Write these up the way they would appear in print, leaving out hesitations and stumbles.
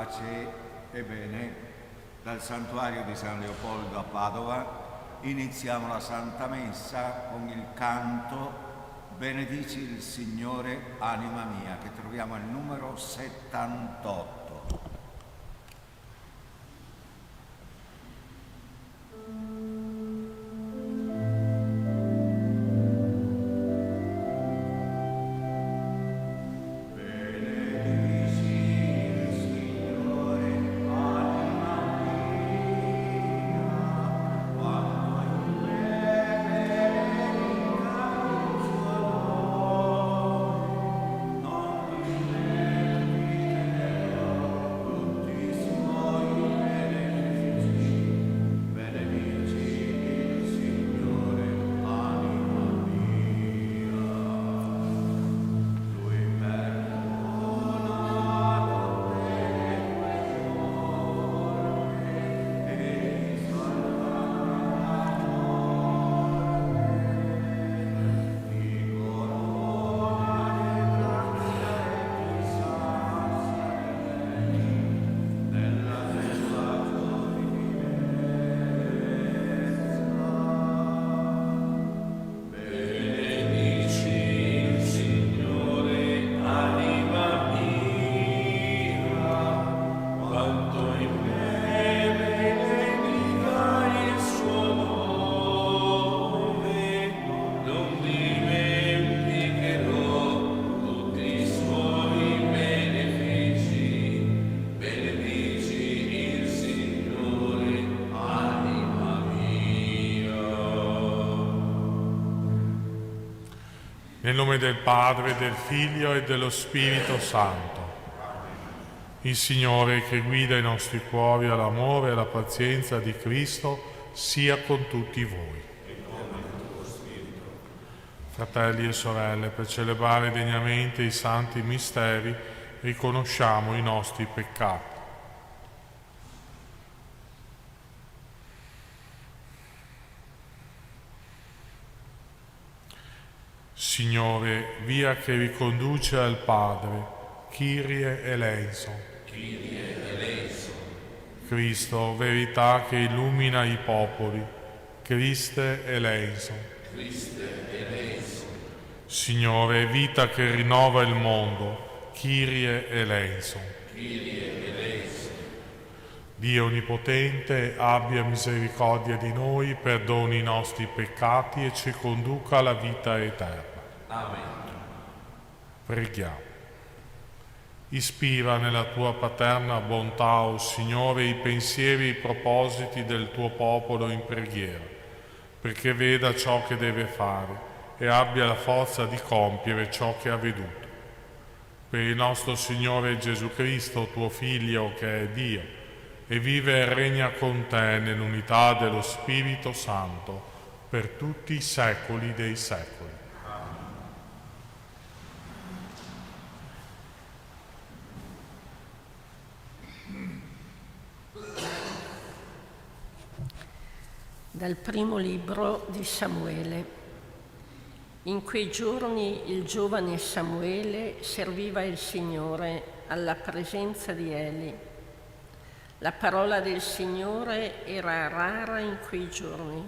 pace e bene. Dal santuario di San Leopoldo a Padova iniziamo la Santa Messa con il canto Benedici il Signore, anima mia, che troviamo al numero 78. Nel nome del Padre, del Figlio e dello Spirito Santo. Il Signore che guida i nostri cuori all'amore e alla pazienza di Cristo sia con tutti voi. Fratelli e sorelle, per celebrare degnamente i santi misteri, riconosciamo i nostri peccati. Signore, via che riconduce al Padre, Kyrie eleison. Kyrie eleison. Cristo, verità che illumina i popoli, Christe eleison. Christe eleison. Signore, vita che rinnova il mondo, Kyrie eleison. Kyrie eleison. Dio Onnipotente, abbia misericordia di noi, perdoni i nostri peccati e ci conduca alla vita eterna. Amen. Preghiamo. Ispira nella tua paterna bontà, o Signore, i pensieri e i propositi del tuo popolo in preghiera, perché veda ciò che deve fare e abbia la forza di compiere ciò che ha veduto. Per il nostro Signore Gesù Cristo, tuo Figlio, che è Dio, e vive e regna con te nell'unità dello Spirito Santo, per tutti i secoli dei secoli. Dal primo libro di Samuele. In quei giorni il giovane Samuele serviva il Signore alla presenza di Eli. La parola del Signore era rara in quei giorni,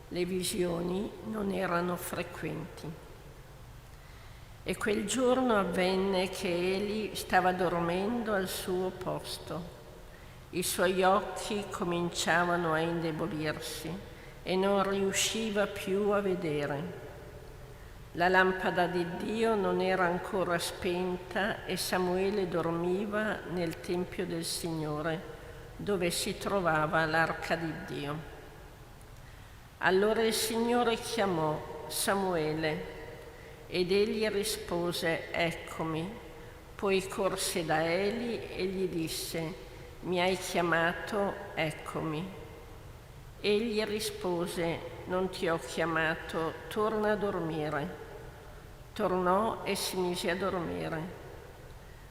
le visioni non erano frequenti. E quel giorno avvenne che Eli stava dormendo al suo posto. I suoi occhi cominciavano a indebolirsi e non riusciva più a vedere. La lampada di Dio non era ancora spenta e Samuele dormiva nel Tempio del Signore, dove si trovava l'Arca di Dio. Allora il Signore chiamò Samuele ed egli rispose: Eccomi. Poi corse da Eli e gli disse: Mi hai chiamato, eccomi. Egli rispose: Non ti ho chiamato, torna a dormire. Tornò e si mise a dormire.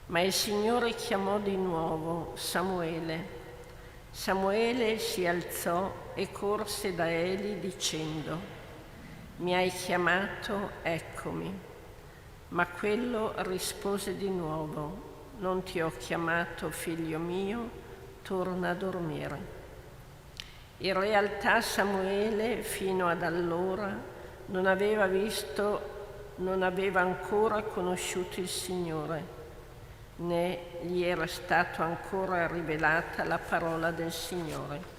Ma il Signore chiamò di nuovo: Samuele. Samuele si alzò e corse da Eli dicendo: Mi hai chiamato, eccomi. Ma quello rispose di nuovo: non ti ho chiamato figlio mio, torna a dormire. In realtà Samuele fino ad allora non aveva ancora conosciuto il Signore, né gli era stato ancora rivelata la parola del Signore.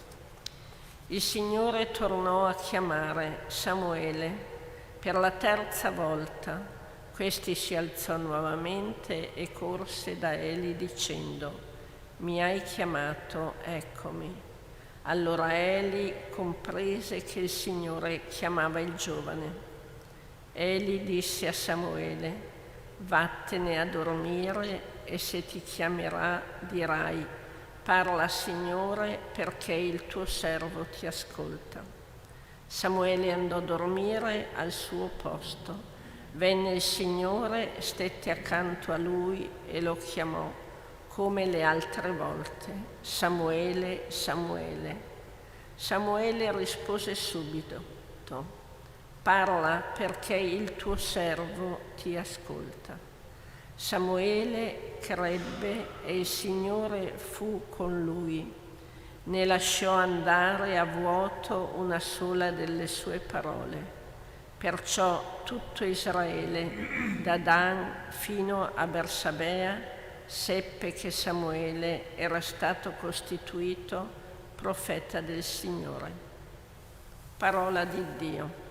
Il Signore tornò a chiamare Samuele per la terza volta. Questi si alzò nuovamente e corse da Eli dicendo: mi hai chiamato, eccomi. Allora Eli comprese che il Signore chiamava il giovane. Eli disse a Samuele: vattene a dormire e se ti chiamerà dirai: parla Signore, perché il tuo servo ti ascolta. Samuele andò a dormire al suo posto. Venne il Signore, stette accanto a lui e lo chiamò come le altre volte: Samuele, Samuele. Samuele rispose subito: parla, perché il tuo servo ti ascolta. Samuele crebbe e il Signore fu con lui. Ne lasciò andare a vuoto una sola delle sue parole. Perciò tutto Israele, da Dan fino a Bersabea, seppe che Samuele era stato costituito profeta del Signore. Parola di Dio.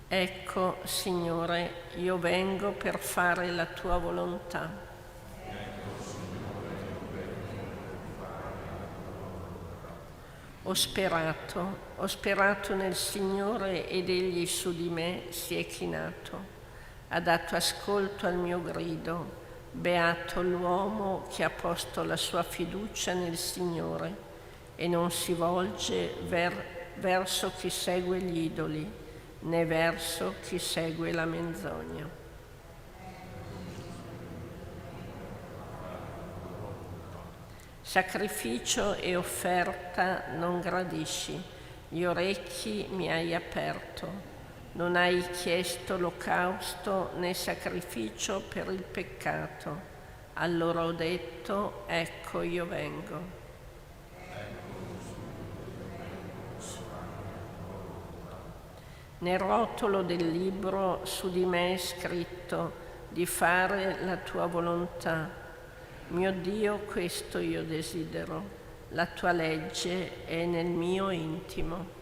Ecco, Signore, io vengo per fare la tua volontà. Ho sperato nel Signore ed egli su di me si è chinato. Ha dato ascolto al mio grido. Beato l'uomo che ha posto la sua fiducia nel Signore e non si volge verso chi segue gli idoli, né verso chi segue la menzogna. Sacrificio e offerta non gradisci, gli orecchi mi hai aperto. Non hai chiesto olocausto né sacrificio per il peccato. Allora ho detto: ecco, io vengo. Nel rotolo del libro su di me è scritto di fare la tua volontà. Mio Dio, questo io desidero, la tua legge è nel mio intimo.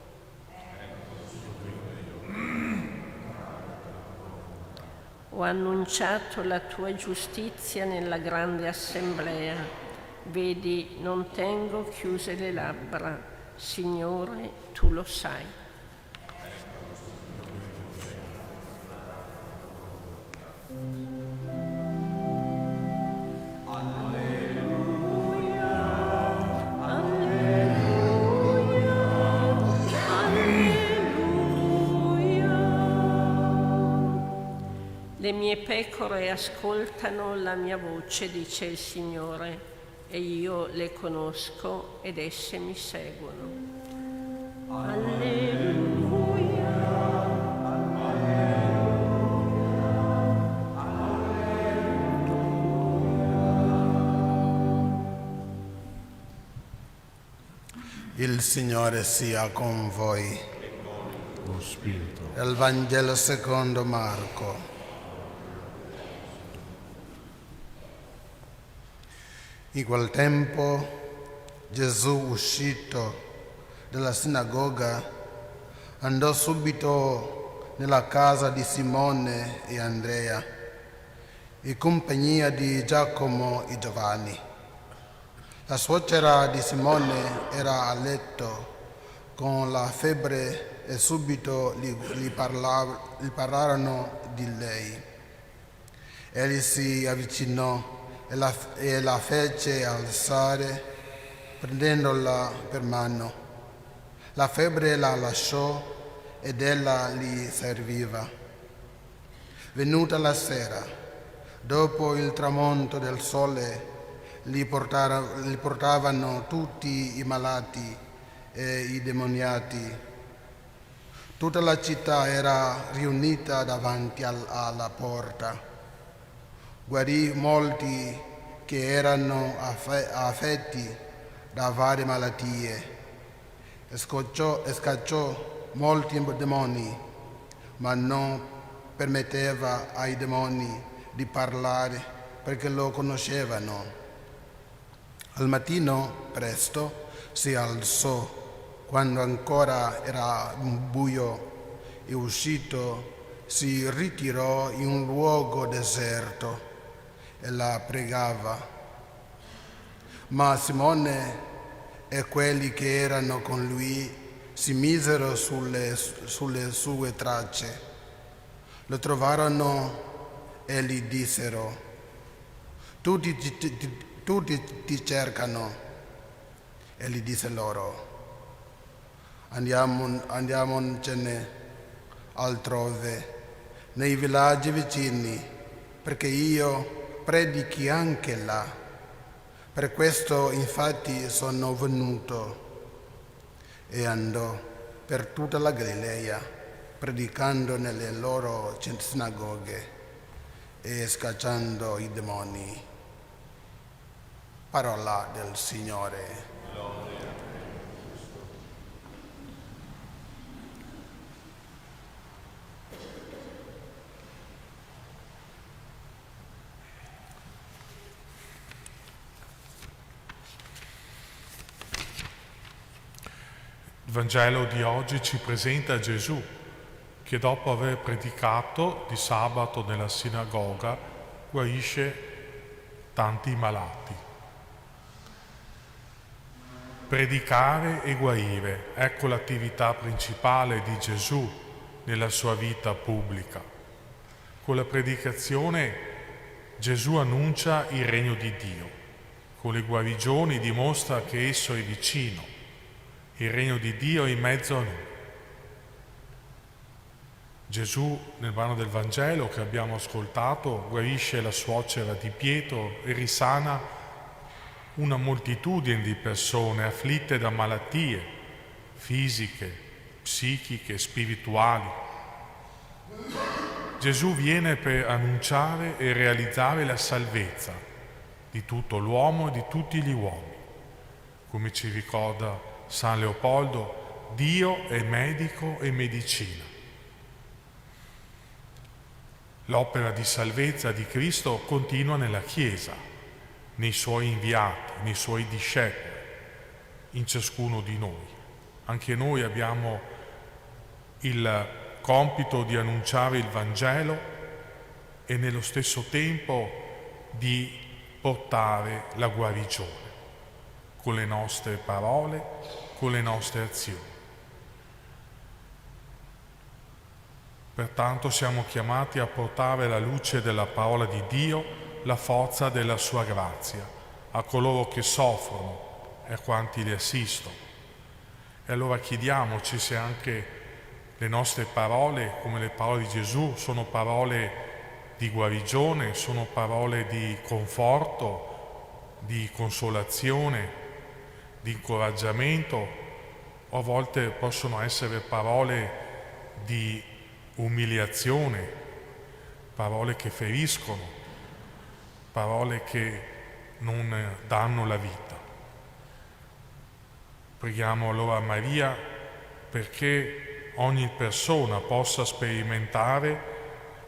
Ho annunciato la tua giustizia nella grande assemblea. Vedi, non tengo chiuse le labbra. Signore, tu lo sai. Le mie pecore ascoltano la mia voce, dice il Signore, e io le conosco ed esse mi seguono. Alleluia. Il Signore sia con voi. Lo Spirito. Il Vangelo secondo Marco. In quel tempo Gesù, uscito dalla sinagoga, andò subito nella casa di Simone e Andrea, in compagnia di Giacomo e Giovanni. La suocera di Simone era a letto con la febbre e subito gli parlarono di lei. Egli si avvicinò e la fece alzare, prendendola per mano. La febbre la lasciò ed ella gli serviva. Venuta la sera, dopo il tramonto del sole, li portavano tutti i malati e i demoniati. Tutta la città era riunita davanti alla porta. guarì molti che erano affetti da varie malattie e scacciò molti demoni, ma non permetteva ai demoni di parlare perché lo conoscevano. Al mattino presto si alzò quando ancora era buio e uscito si ritirò in un luogo deserto e la pregava. Ma Simone e quelli che erano con lui si misero sulle sue tracce. Lo trovarono e gli dissero: tutti ti cercano. E gli disse loro: andiamocene altrove, nei villaggi vicini, perché io predichi anche là. Per questo infatti sono venuto. E andò per tutta la Galilea, predicando nelle loro sinagoghe e scacciando i demoni. Parola del Signore. Il Vangelo di oggi ci presenta Gesù che dopo aver predicato di sabato nella sinagoga guarisce tanti malati. Predicare e guarire, ecco l'attività principale di Gesù nella sua vita pubblica. Con la predicazione Gesù annuncia il regno di Dio, con le guarigioni dimostra che esso è vicino. Il regno di Dio è in mezzo a noi. Gesù, nel brano del Vangelo che abbiamo ascoltato, guarisce la suocera di Pietro e risana una moltitudine di persone afflitte da malattie fisiche, psichiche, spirituali. Gesù viene per annunciare e realizzare la salvezza di tutto l'uomo e di tutti gli uomini. Come ci ricorda San Leopoldo, Dio è medico e medicina. L'opera di salvezza di Cristo continua nella Chiesa, nei Suoi inviati, nei Suoi discepoli, in ciascuno di noi. Anche noi abbiamo il compito di annunciare il Vangelo e nello stesso tempo di portare la guarigione con le nostre parole, con le nostre azioni. Pertanto siamo chiamati a portare la luce della parola di Dio, la forza della sua grazia, a coloro che soffrono e a quanti li assistono. E allora chiediamoci se anche le nostre parole, come le parole di Gesù, sono parole di guarigione, sono parole di conforto, di consolazione, di incoraggiamento, o a volte possono essere parole di umiliazione, parole che feriscono, parole che non danno la vita. Preghiamo allora Maria perché ogni persona possa sperimentare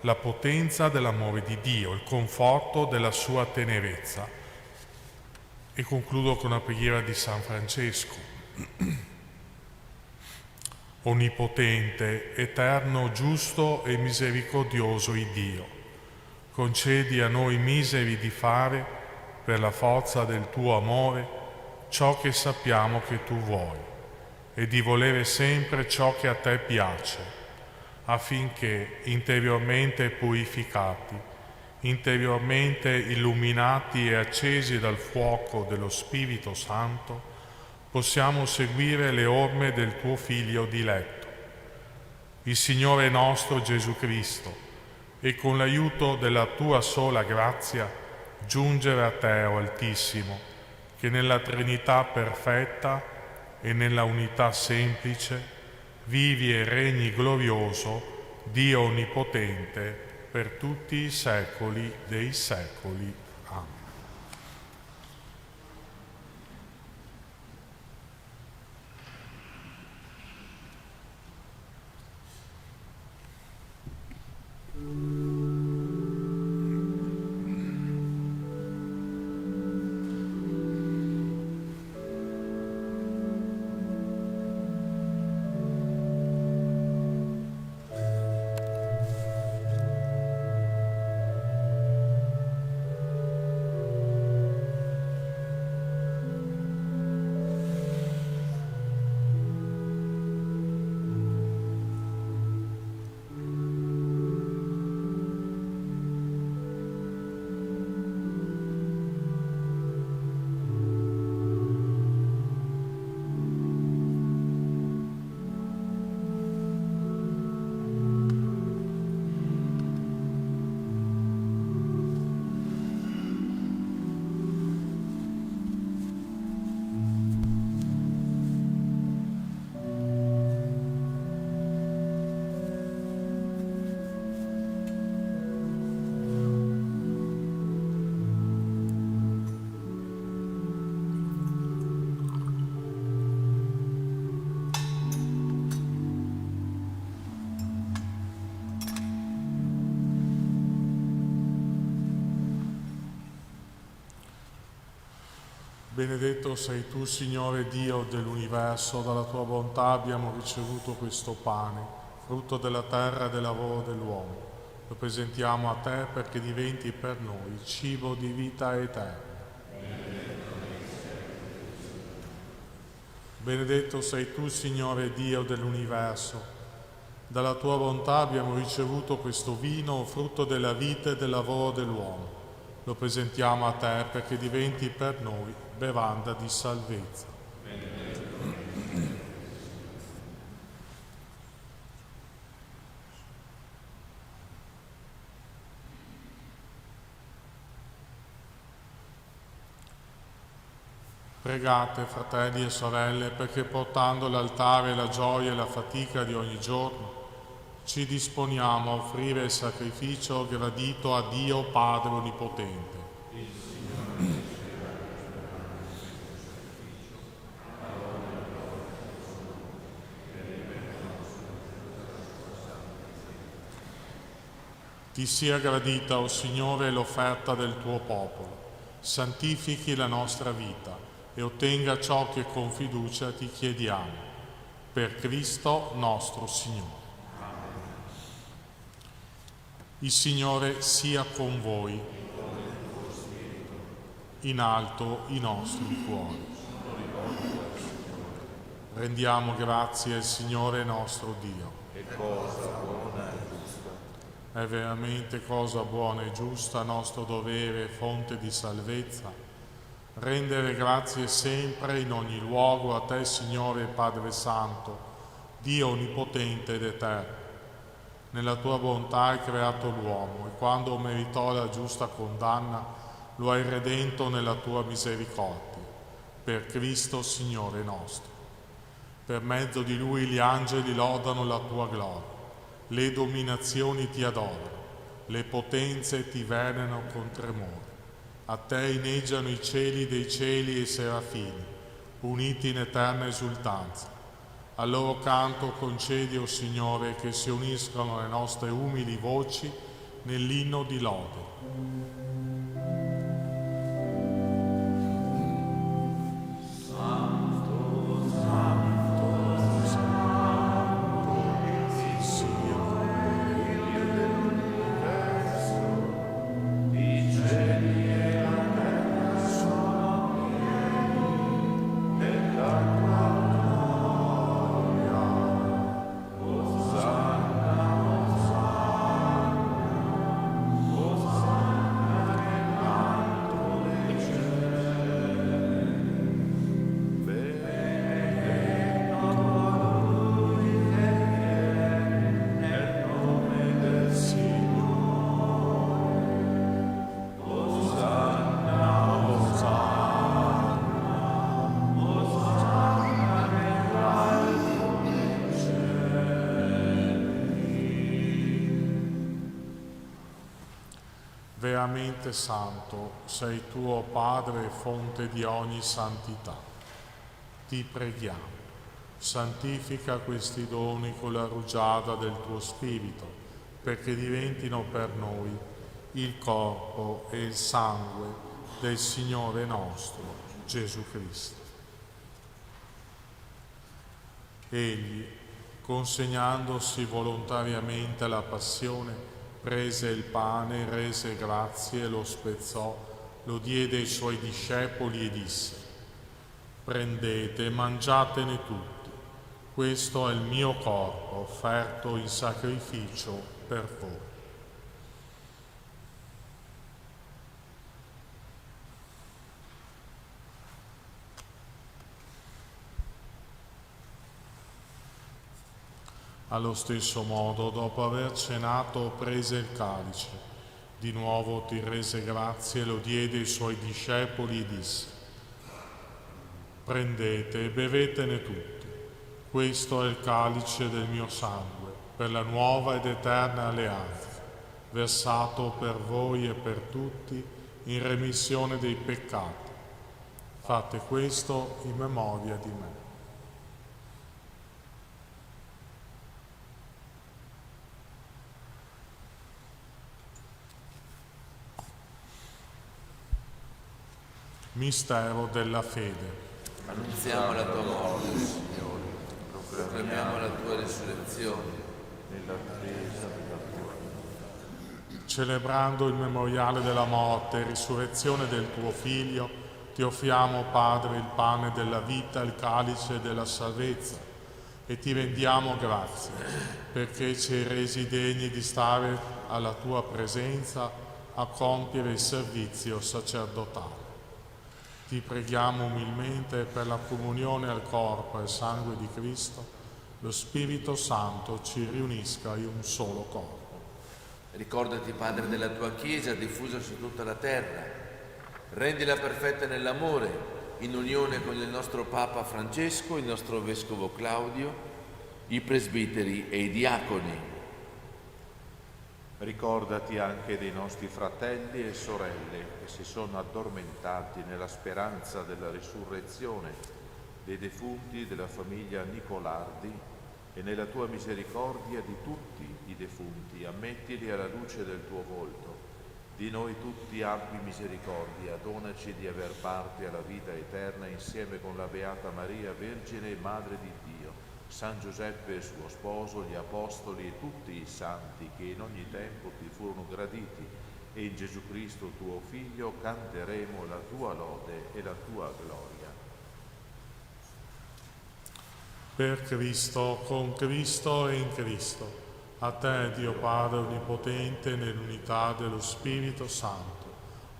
la potenza dell'amore di Dio, il conforto della sua tenerezza. E concludo con la preghiera di San Francesco. Onnipotente, eterno, giusto e misericordioso Iddio, concedi a noi miseri di fare, per la forza del tuo amore, ciò che sappiamo che tu vuoi, e di volere sempre ciò che a te piace, affinché, interiormente purificati, interiormente illuminati e accesi dal fuoco dello Spirito Santo, possiamo seguire le orme del tuo Figlio diletto, il Signore nostro Gesù Cristo, e con l'aiuto della tua sola grazia giungere a te, o Altissimo, che nella Trinità perfetta e nella unità semplice vivi e regni glorioso, Dio Onnipotente, per tutti i secoli dei secoli. Amen. Benedetto sei tu, Signore Dio dell'universo, dalla tua bontà abbiamo ricevuto questo pane, frutto della terra e del lavoro dell'uomo. Lo presentiamo a te perché diventi per noi il cibo di vita eterna. Benedetto sei tu, Signore Dio dell'universo, dalla tua bontà abbiamo ricevuto questo vino, frutto della vita e del lavoro dell'uomo. Lo presentiamo a te perché diventi per noi bevanda di salvezza. Pregate, fratelli e sorelle, perché portando all'altare la gioia e la fatica di ogni giorno, ci disponiamo a offrire il sacrificio gradito a Dio Padre Onnipotente. Ti sia gradita, o Signore, l'offerta del tuo popolo. Santifichi la nostra vita e ottenga ciò che con fiducia ti chiediamo. Per Cristo nostro Signore. Il Signore sia con voi. In alto i nostri cuori. Rendiamo grazie al Signore nostro Dio. È veramente cosa buona e giusta, nostro dovere e fonte di salvezza, rendere grazie sempre in ogni luogo a te, Signore Padre Santo, Dio onnipotente ed eterno. Nella tua bontà hai creato l'uomo e quando meritò la giusta condanna lo hai redento nella tua misericordia, per Cristo Signore nostro. Per mezzo di Lui gli angeli lodano la tua gloria. Le dominazioni ti adorano, le potenze ti venerano con tremore. A te inneggiano i cieli dei cieli e i serafini, uniti in eterna esultanza. Al loro canto concedi, o Signore, che si uniscano le nostre umili voci nell'inno di lode. veramente santo sei tuo Padre e fonte di ogni santità. Ti preghiamo, santifica questi doni con la rugiada del tuo Spirito, perché diventino per noi il corpo e il sangue del Signore nostro, Gesù Cristo. Egli, consegnandosi volontariamente alla passione, prese il pane, rese grazie, lo spezzò, lo diede ai suoi discepoli e disse: prendete e mangiatene tutti, questo è il mio corpo offerto in sacrificio per voi. Allo stesso modo, dopo aver cenato, prese il calice. Di nuovo ti rese grazie, lo diede ai suoi discepoli e disse: prendete e bevetene tutti. Questo è il calice del mio sangue, per la nuova ed eterna alleanza, versato per voi e per tutti in remissione dei peccati. Fate questo in memoria di me. Mistero della fede. Annunziamo la tua morte, Signore, proclamiamo la tua risurrezione. Nell'attesa della tua venuta. Celebrando il memoriale della morte e risurrezione del tuo Figlio, ti offriamo, Padre, il pane della vita, il calice della salvezza, e ti rendiamo grazie, perché ci hai resi degni di stare alla tua presenza a compiere il servizio sacerdotale. Ti preghiamo umilmente per la comunione al corpo e al sangue di Cristo, lo Spirito Santo ci riunisca in un solo corpo. Ricordati, Padre, della tua Chiesa diffusa su tutta la terra. Rendila perfetta nell'amore, in unione con il nostro Papa Francesco, il nostro Vescovo Claudio, i presbiteri e i diaconi. Ricordati anche dei nostri fratelli e sorelle che si sono addormentati nella speranza della risurrezione, dei defunti della famiglia Nicolardi, e nella tua misericordia di tutti i defunti ammettili alla luce del tuo volto. Di noi tutti abbi misericordia, donaci di aver parte alla vita eterna insieme con la Beata Maria, Vergine e Madre di Dio, San Giuseppe e suo sposo, gli apostoli e tutti i santi che in ogni tempo ti furono graditi, e in Gesù Cristo tuo Figlio canteremo la tua lode e la tua gloria. Per Cristo, con Cristo e in Cristo, a te, Dio Padre Onnipotente, nell'unità dello Spirito Santo,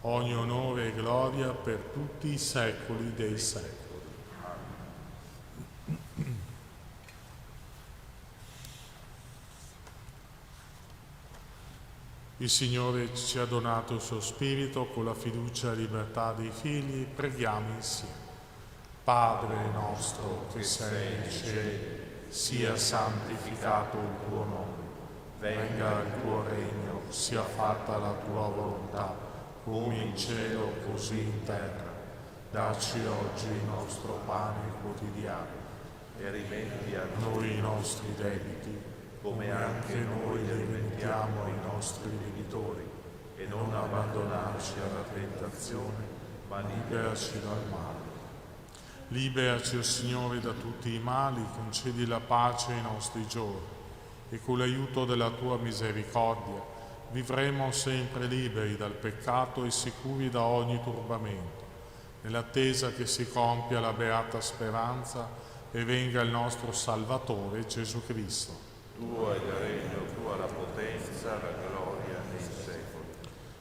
ogni onore e gloria per tutti i secoli dei secoli. Il Signore ci ha donato il suo Spirito con la fiducia e libertà dei figli. Preghiamo insieme. Padre nostro che sei nei cieli, sia santificato il tuo nome, venga il tuo regno, sia fatta la tua volontà, come in cielo così in terra. Dacci oggi il nostro pane quotidiano E rimetti a noi i nostri debiti, come anche noi li rimettiamo ai nostri debitori, e non abbandonarci alla tentazione, ma liberaci dal male. Liberaci, o Signore, da tutti i mali, concedi la pace ai nostri giorni, e con l'aiuto della tua misericordia vivremo sempre liberi dal peccato e sicuri da ogni turbamento, nell'attesa che si compia la beata speranza e venga il nostro Salvatore Gesù Cristo. tuo è il regno, tua la potenza, la gloria nei secoli.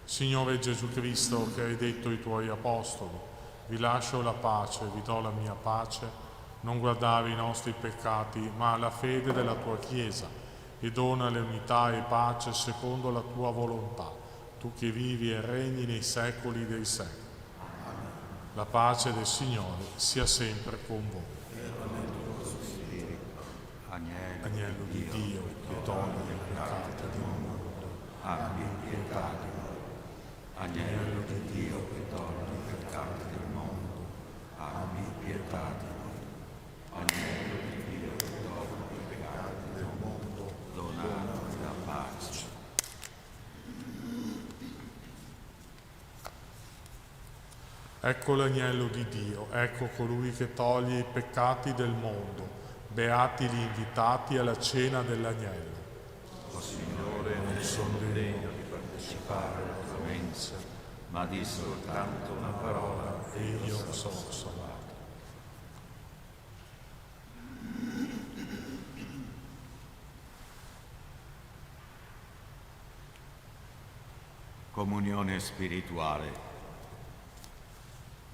Signore Gesù Cristo, che hai detto ai tuoi apostoli: vi lascio la pace, vi do la mia pace, non guardare i nostri peccati, ma la fede della tua Chiesa, e dona l'unità e pace secondo la tua volontà, tu che vivi e regni nei secoli dei secoli. La pace del Signore sia sempre con voi. Agnello di Dio, che toglie il peccato di un mondo, abbi pietà di noi. Agnello di Dio che toglie i peccati del mondo, abbi pietà di noi. Agnello di Dio che toglie i peccati del mondo, donatci la pace. Ecco l'agnello di Dio, ecco colui che toglie i peccati del mondo. Beati gli invitati alla cena dell'agnello. O Signore, non sono degno di partecipare alla tua mensa, ma di soltanto una parola E io sono salvato. Comunione spirituale.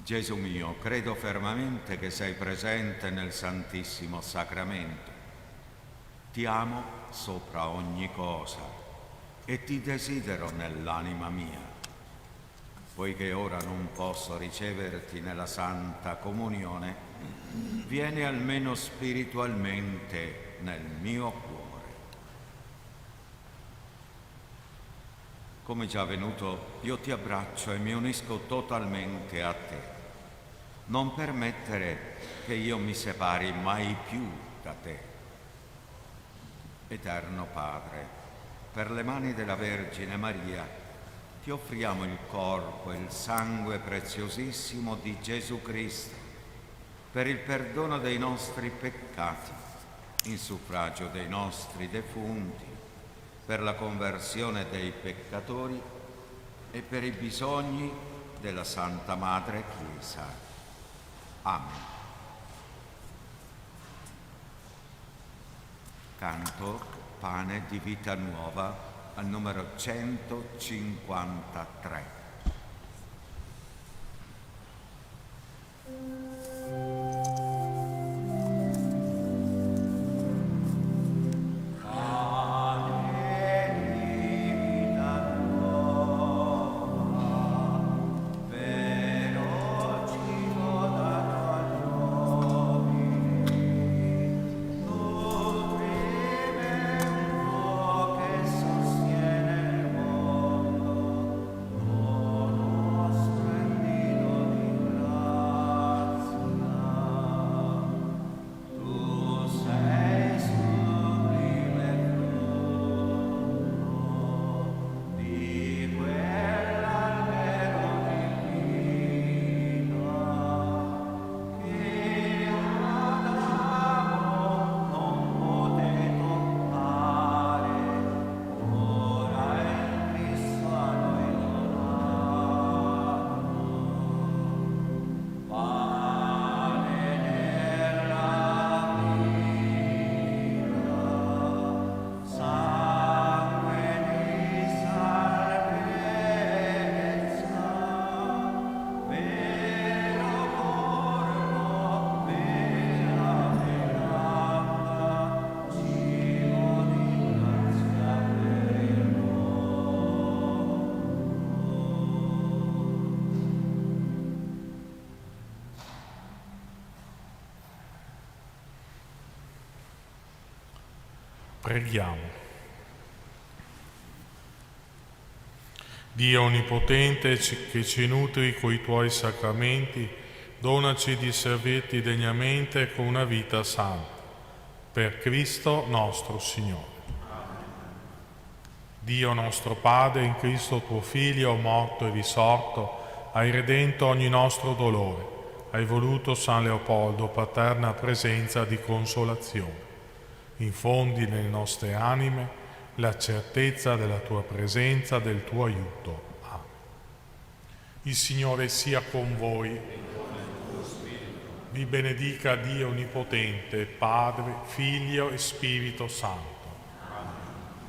Gesù mio, credo fermamente che sei presente nel Santissimo Sacramento. Ti amo sopra ogni cosa e ti desidero nell'anima mia. Poiché ora non posso riceverti nella Santa Comunione, vieni almeno spiritualmente nel mio cuore. Come già venuto, io ti abbraccio e mi unisco totalmente a te. Non permettere che io mi separi mai più da te. Eterno Padre, per le mani della Vergine Maria, ti offriamo il corpo e il sangue preziosissimo di Gesù Cristo, per il perdono dei nostri peccati, in suffragio dei nostri defunti, per la conversione dei peccatori e per i bisogni della Santa Madre Chiesa. Amen. Canto Pane di Vita Nuova al numero 153. Preghiamo. Dio Onnipotente che ci nutri coi Tuoi sacramenti, donaci di servirti degnamente con una vita santa. Per Cristo nostro Signore. Dio nostro Padre, in Cristo Tuo Figlio, morto e risorto, hai redento ogni nostro dolore. Hai voluto San Leopoldo, paterna presenza di consolazione. Infondi nelle nostre anime la certezza della Tua presenza, del Tuo aiuto. Amen. Il Signore sia con voi. Vi benedica Dio Onnipotente, Padre, Figlio e Spirito Santo.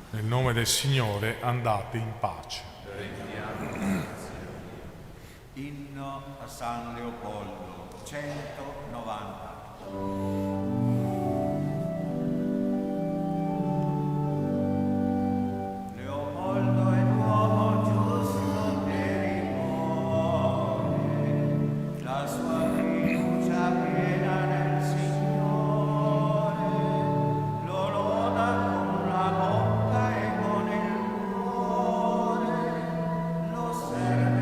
Nel nome del Signore andate in pace. Inno a San Leopoldo 190. Serve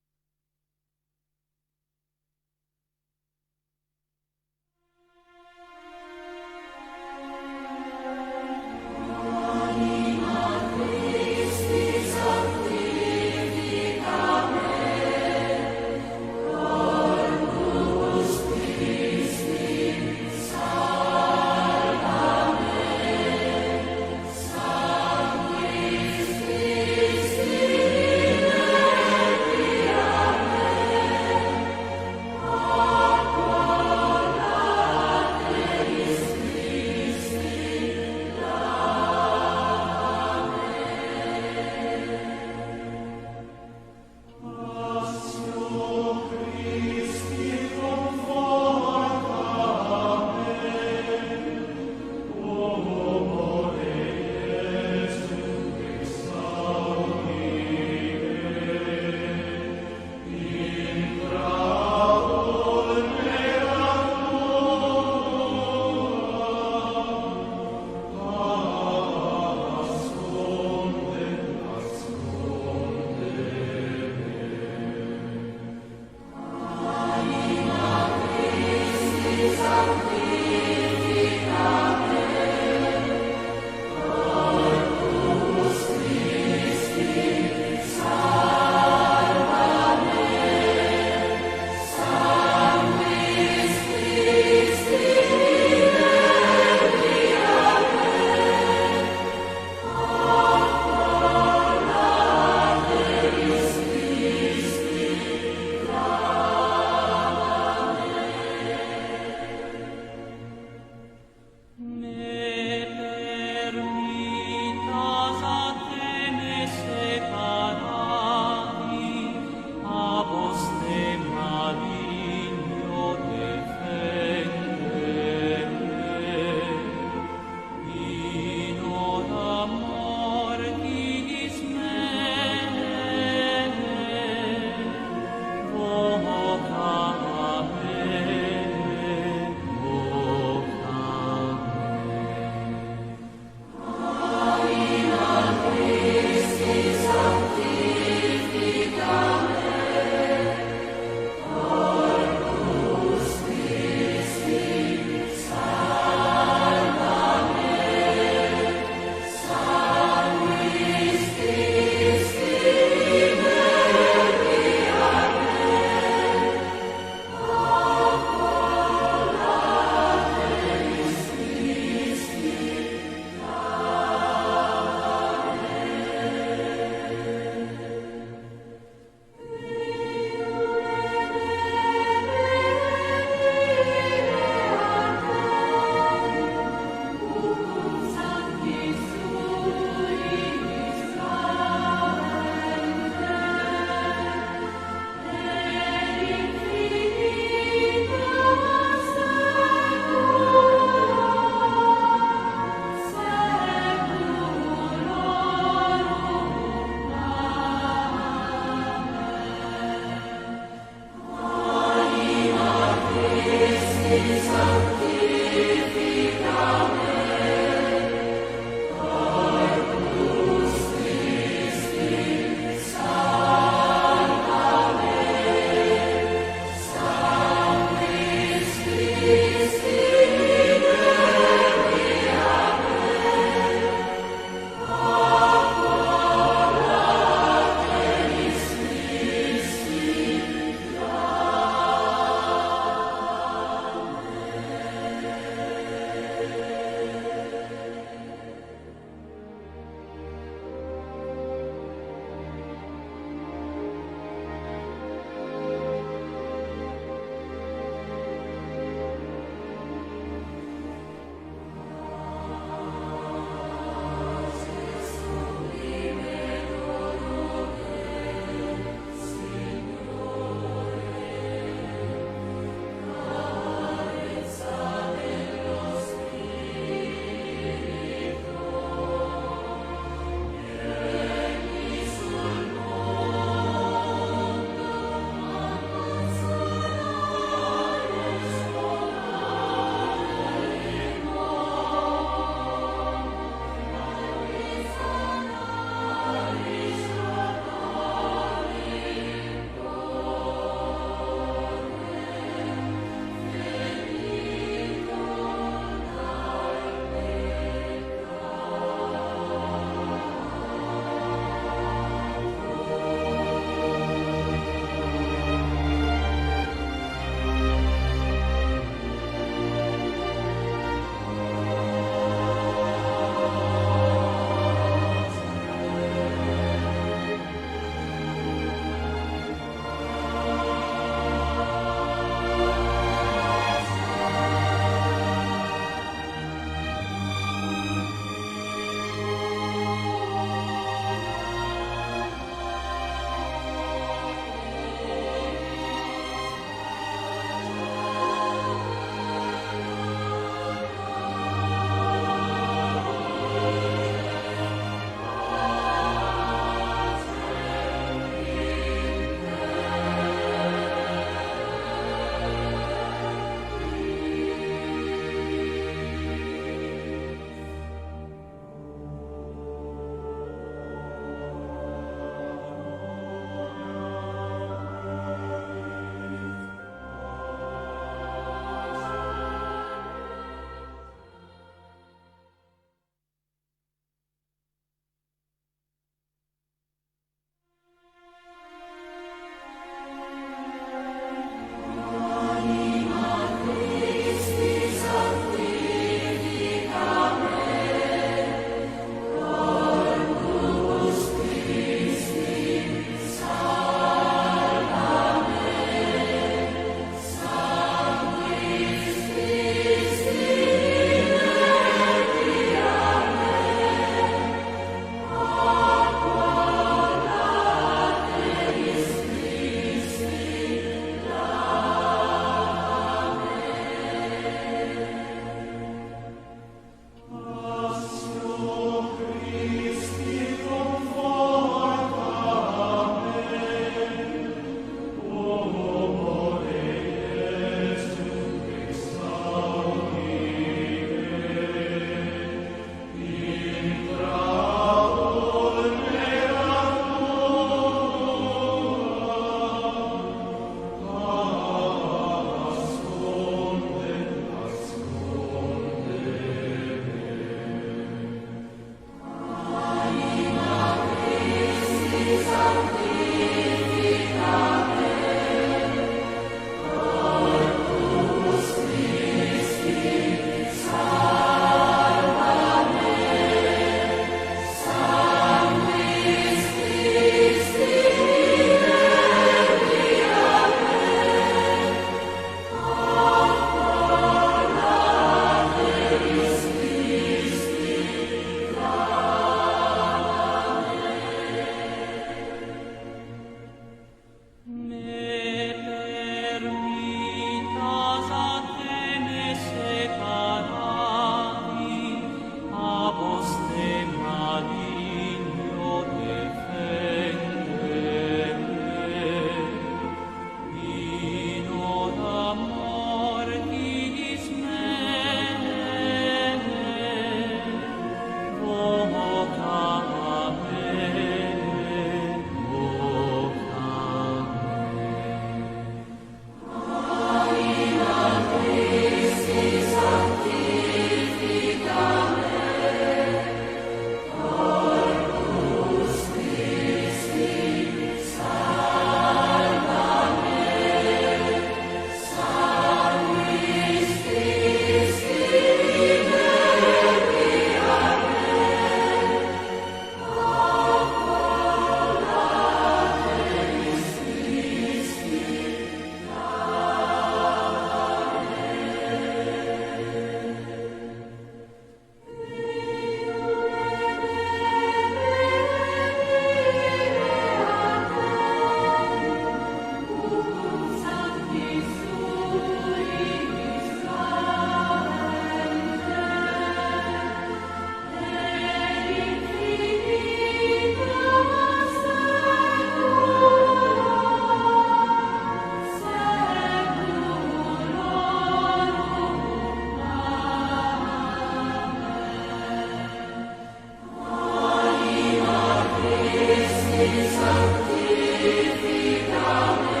Sanctificame